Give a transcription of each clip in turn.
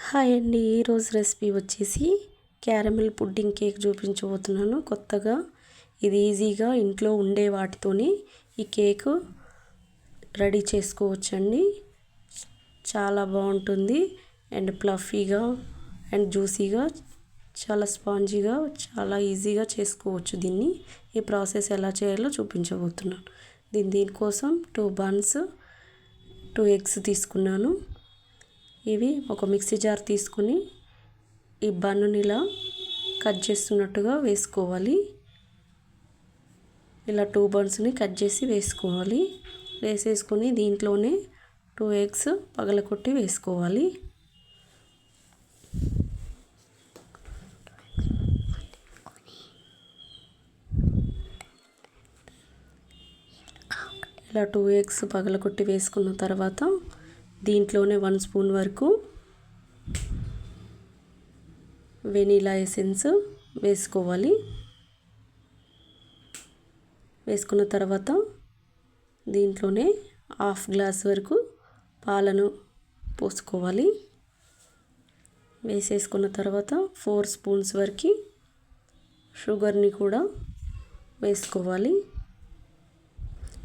Hi అండి, ఈరోజు recipe వచ్చేసి క్యారమిల్ పుడ్డింగ్ కేక్ చూపించబోతున్నాను. కొత్తగా ఇది ఈజీగా ఇంట్లో ఉండే వాటితోని ఈ కేక్ రెడీ చేసుకోవచ్చండి. చాలా బాగుంటుంది అండ్ ఫ్లఫీగా అండ్ జ్యూసీగా, చాలా స్పాంజీగా, చాలా ఈజీగా చేసుకోవచ్చు దీన్ని. ఈ ప్రాసెస్ ఎలా చేయాలో చూపించబోతున్నాను. దీనికోసం 2 బన్స్ 2 ఎగ్స్ తీసుకున్నాను. ఇవి ఒక మిక్సీ జార్ తీసుకుని ఈ బన్నుని ఇలా కట్ చేస్తున్నట్టుగా వేసుకోవాలి. ఇలా 2 బన్స్ని కట్ చేసి వేసుకోవాలి. వేసేసుకొని దీంట్లోనే 2 ఎగ్స్ పగలకొట్టి వేసుకోవాలి. ఇలా 2 ఎగ్స్ పగలకొట్టి వేసుకున్న తర్వాత దీంట్లోనే 1 స్పూన్ వరకు వెనీలా ఎసెన్స్ వేసుకోవాలి. వేసుకున్న తర్వాత దీంట్లోనే 1/2 గ్లాస్ వరకు పాలను పోసుకోవాలి. వేసేసుకున్న తర్వాత 4 స్పూన్స్ వరకు షుగర్ని కూడా వేసుకోవాలి.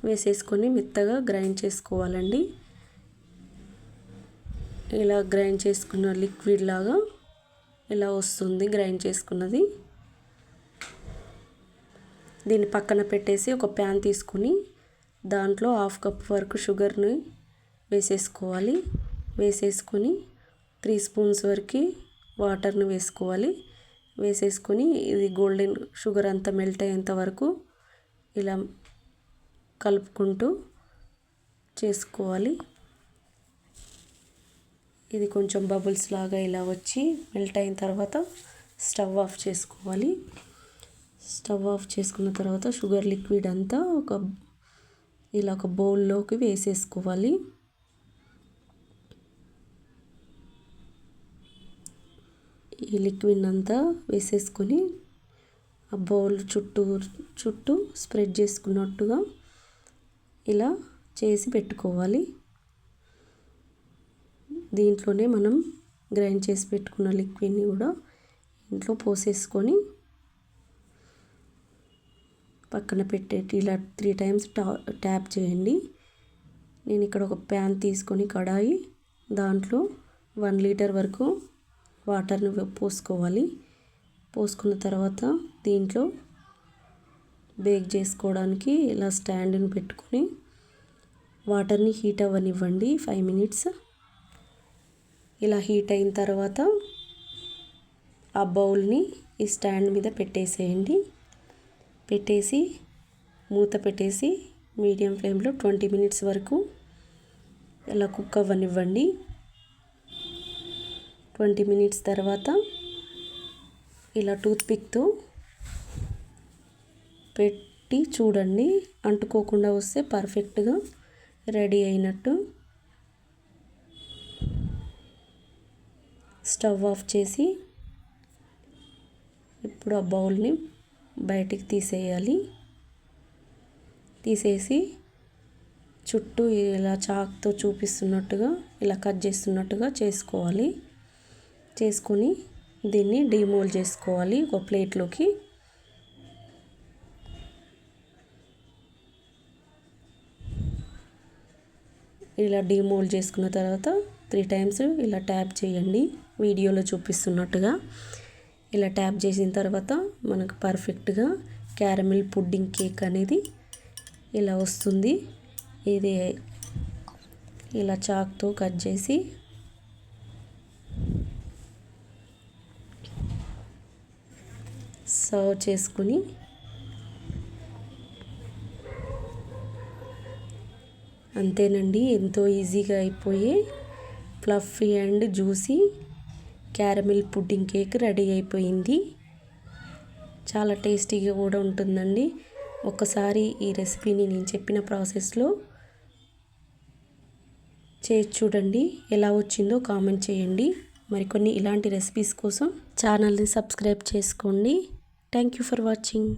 వేసేసుకొని మెత్తగా గ్రైండ్ చేసుకోవాలండి. ఇలా గ్రైండ్ చేసుకున్న లిక్విడ్ లాగా ఇలా వస్తుంది గ్రైండ్ చేసుకున్నది. దీన్ని పక్కన పెట్టేసి ఒక ప్యాన్ తీసుకుని దాంట్లో 1/2 కప్ వరకు షుగర్ని వేసేసుకోవాలి. వేసేసుకొని 3 స్పూన్స్ వరకు వాటర్ని వేసుకోవాలి. వేసేసుకొని ఇది గోల్డెన్ షుగర్ అంతా మెల్ట్ అయ్యేంత వరకు ఇలా కలుపుకుంటూ చేసుకోవాలి. ఇది కొంచెం బబుల్స్ లాగా ఇలా వచ్చి మెల్ట్ అయిన తర్వాత స్టవ్ ఆఫ్ చేసుకోవాలి. స్టవ్ ఆఫ్ చేసుకున్న తర్వాత షుగర్ లిక్విడ్ అంతా ఇలా ఒక బౌల్లోకి వేసేసుకోవాలి. ఈ లిక్విడ్ అంతా వేసేసుకొని ఆ బౌల్ చుట్టూ స్ప్రెడ్ చేసుకున్నట్టుగా ఇలా చేసి పెట్టుకోవాలి. దీంట్లోనే మనం గ్రైండ్ చేసి పెట్టుకున్న లిక్విడ్ని కూడా ఇంట్లో పోసేసుకొని పక్కన పెట్టేటి ఇలా 3 టైమ్స్ ట్యాప్ చేయండి. నేను ఇక్కడ ఒక ప్యాన్ తీసుకొని కడాయి దాంట్లో 1 లీటర్ వరకు వాటర్ని పోసుకోవాలి. పోసుకున్న తర్వాత దీంట్లో బేక్ చేసుకోవడానికి ఇలా స్టాండ్ని పెట్టుకొని వాటర్ని హీట్ అవ్వనివ్వండి 5 మినిట్స్. ఇలా హీట్ అయిన తర్వాత ఆ బౌల్ని ఈ స్టాండ్ మీద పెట్టేసేయండి. పెట్టేసి మూత పెట్టేసి మీడియం ఫ్లేమ్లో 20 మినిట్స్ వరకు ఇలా కుక్ అవ్వనివ్వండి. 20 మినిట్స్ తర్వాత ఇలా టూత్పిక్తో పెట్టి చూడండి. అంటుకోకుండా వస్తే పర్ఫెక్ట్గా రెడీ అయినట్టు. స్టవ్ ఆఫ్ చేసి ఇప్పుడు ఆ బౌల్ని బయటికి తీసేయాలి. తీసేసి చుట్టూ ఇలా చాక్తో చూపిస్తున్నట్టుగా ఇలా కట్ చేస్తున్నట్టుగా చేసుకోవాలి. చేసుకొని దీన్ని డీమోల్డ్ చేసుకోవాలి ఒక ప్లేట్లోకి. ఇలా డీమోల్డ్ చేసుకున్న తర్వాత 3 టైమ్స్ ఇలా ట్యాప్ చేయండి వీడియోలో చూపిస్తున్నట్టుగా. ఇలా ట్యాప్ చేసిన తర్వాత మనకు పర్ఫెక్ట్గా క్యారమిల్ పుడ్డింగ్ కేక్ అనేది ఇలా వస్తుంది. ఇది ఇలా చాక్తో కట్ చేసి సర్వ్ చేసుకుని అంతేనండి, ఎంతో ఈజీగా అయిపోయే fluffy and juicy caramel pudding cake ready అయిపోయింది. చాలా టేస్టీగా కూడా ఉంటుందండి. ఒకసారి ఈ రెసిపీని నేను చెప్పిన ప్రాసెస్లో చేసి చూడండి. ఎలా వచ్చిందో కామెంట్ చేయండి. మరికొన్ని ఇలాంటి రెసిపీస్ కోసం ఛానల్ని సబ్స్క్రైబ్ చేసుకోండి. Thank you for watching.